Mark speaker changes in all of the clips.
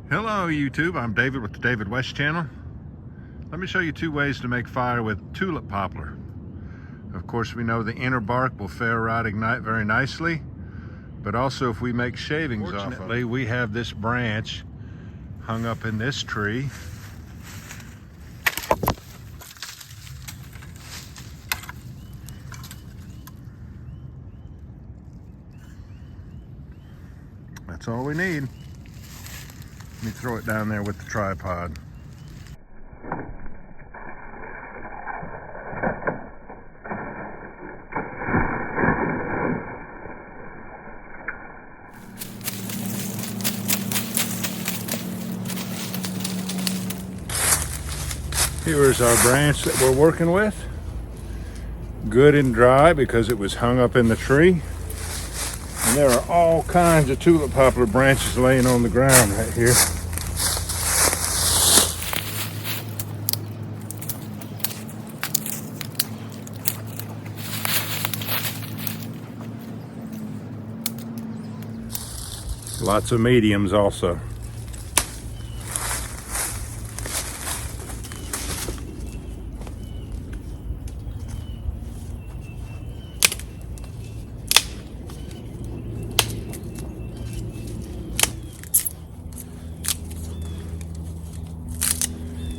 Speaker 1: Hello YouTube, I'm David with the David West channel. Let me show you two ways to make fire with tulip poplar. Of course, we know the inner bark will ferro rot ignite very nicely, but also if we make shavings off of it. We have this branch hung up in this tree. That's all we need. Let me throw it down there with the tripod. Here's our branch that we're working with. Good and dry because it was hung up in the tree. And there are all kinds of tulip poplar branches laying on the ground right here. Lots of mediums also.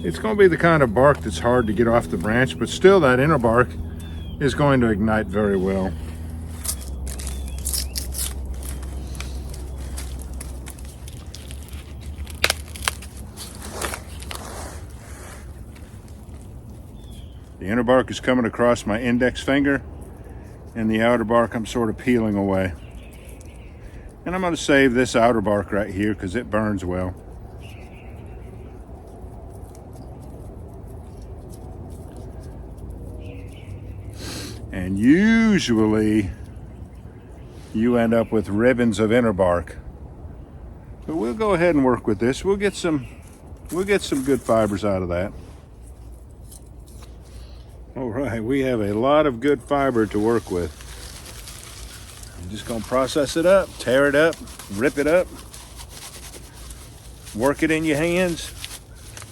Speaker 1: It's going to be the kind of bark that's hard to get off the branch, but still that inner bark is going to ignite very well. The inner bark is coming across my index finger, and the outer bark I'm sort of peeling away. And I'm going to save this outer bark right here because it burns well. And usually you end up with ribbons of inner bark. But we'll go ahead and work with this. We'll get some good fibers out of that. All right, we have a lot of good fiber to work with. I'm just gonna process it up, tear it up, rip it up, work it in your hands.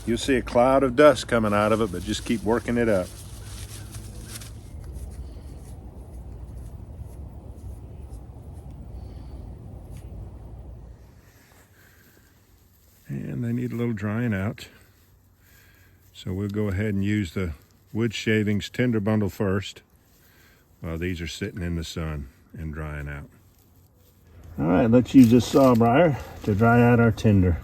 Speaker 1: You'll see a cloud of dust coming out of it, but just keep working it up. And they need a little drying out. So we'll go ahead and use the wood shavings tinder bundle first while these are sitting in the sun and drying out. All right, let's use this sawbriar to dry out our tinder.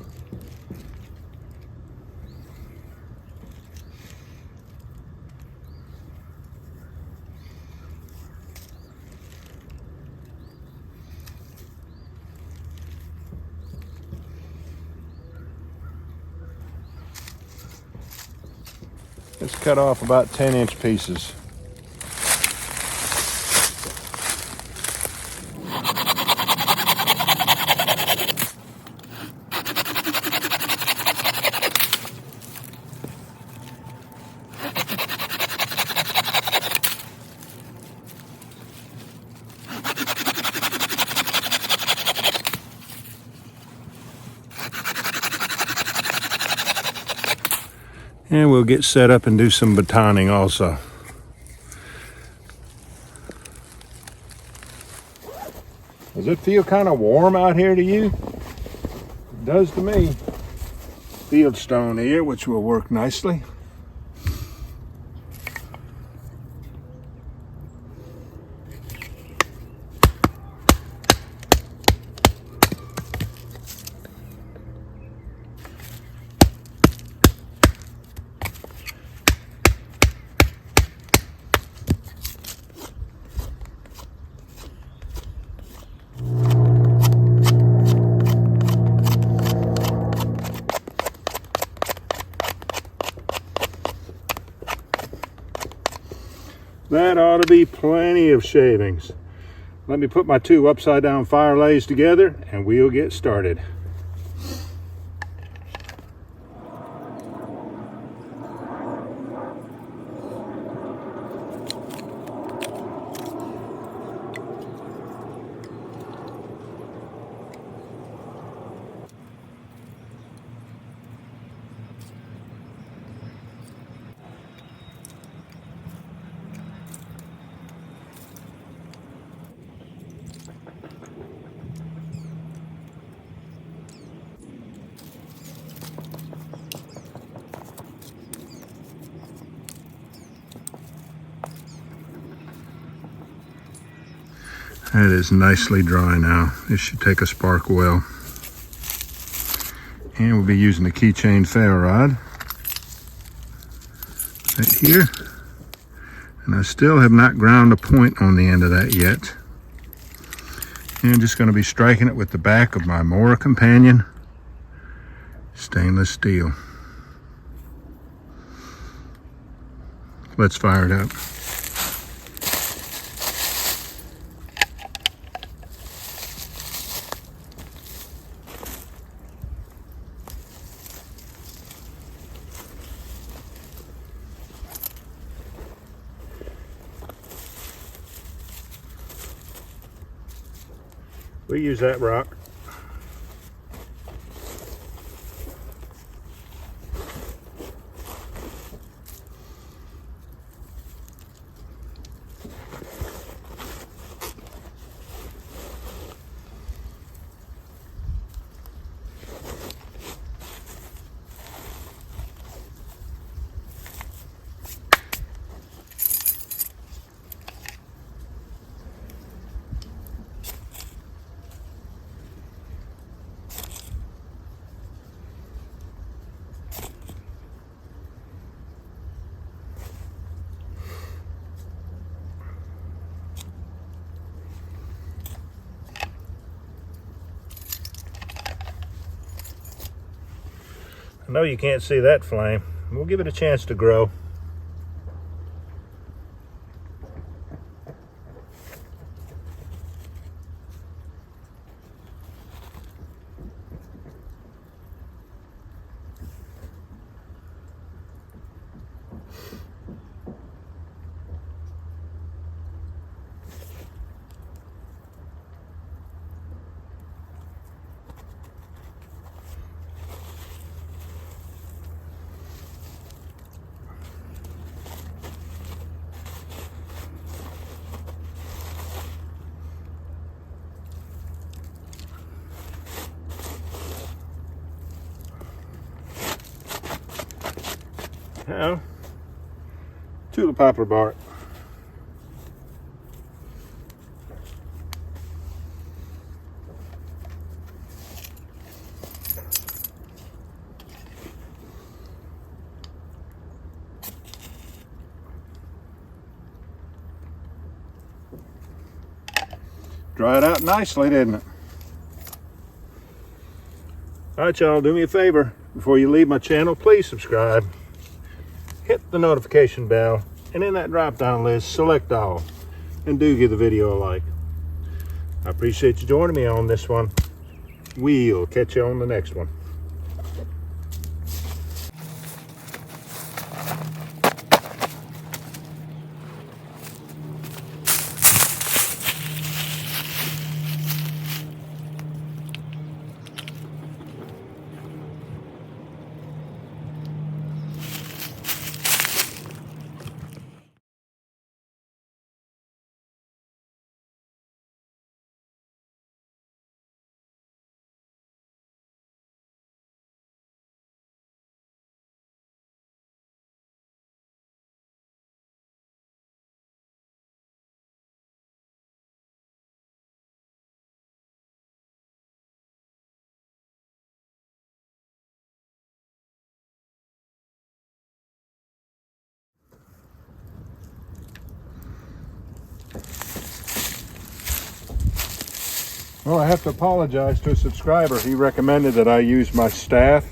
Speaker 1: Let's cut off about 10-inch pieces. And we'll get set up and do some batoning also. Does it feel kind of warm out here to you? It does to me. Field stone here, which will work nicely. That ought to be plenty of shavings. Let me put my two upside down fire lays together and we'll get started. That is nicely dry now. This should take a spark well. And we'll be using the keychain ferro rod right here. And I still have not ground a point on the end of that yet. And I'm just going to be striking it with the back of my Mora Companion stainless steel. Let's fire it up. We use that rock. I know you can't see that flame. We'll give it a chance to grow. Now, tulip poplar bark. Dried out nicely, didn't it? All right, y'all, do me a favor. Before you leave my channel, please subscribe. Hit the notification bell, and in that drop-down list, select all, and do give the video a like. I appreciate you joining me on this one. We'll catch you on the next one. Well, I have to apologize to a subscriber. He recommended that I use my staff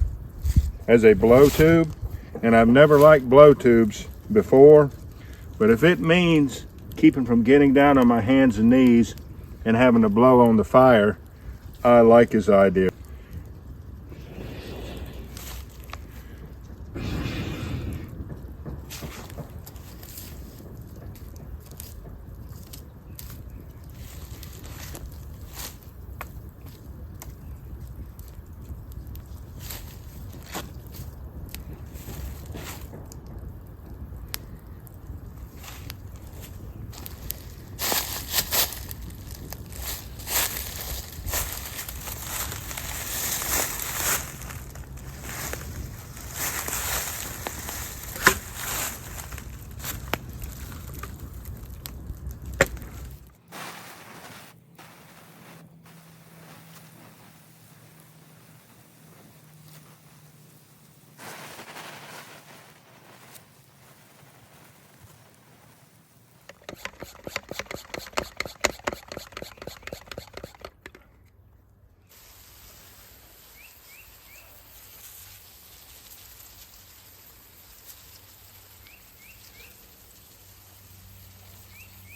Speaker 1: as a blow tube, and I've never liked blow tubes before, but if it means keeping from getting down on my hands and knees and having to blow on the fire, I like his idea.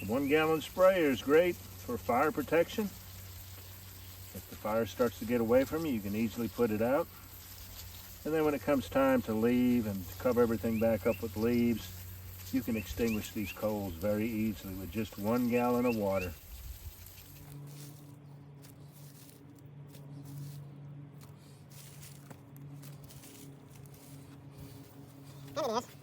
Speaker 1: 1-gallon sprayer is great for fire protection. If the fire starts to get away from you, you can easily put it out. And then when it comes time to leave and to cover everything back up with leaves, you can extinguish these coals very easily with just 1 gallon of water.
Speaker 2: There it is.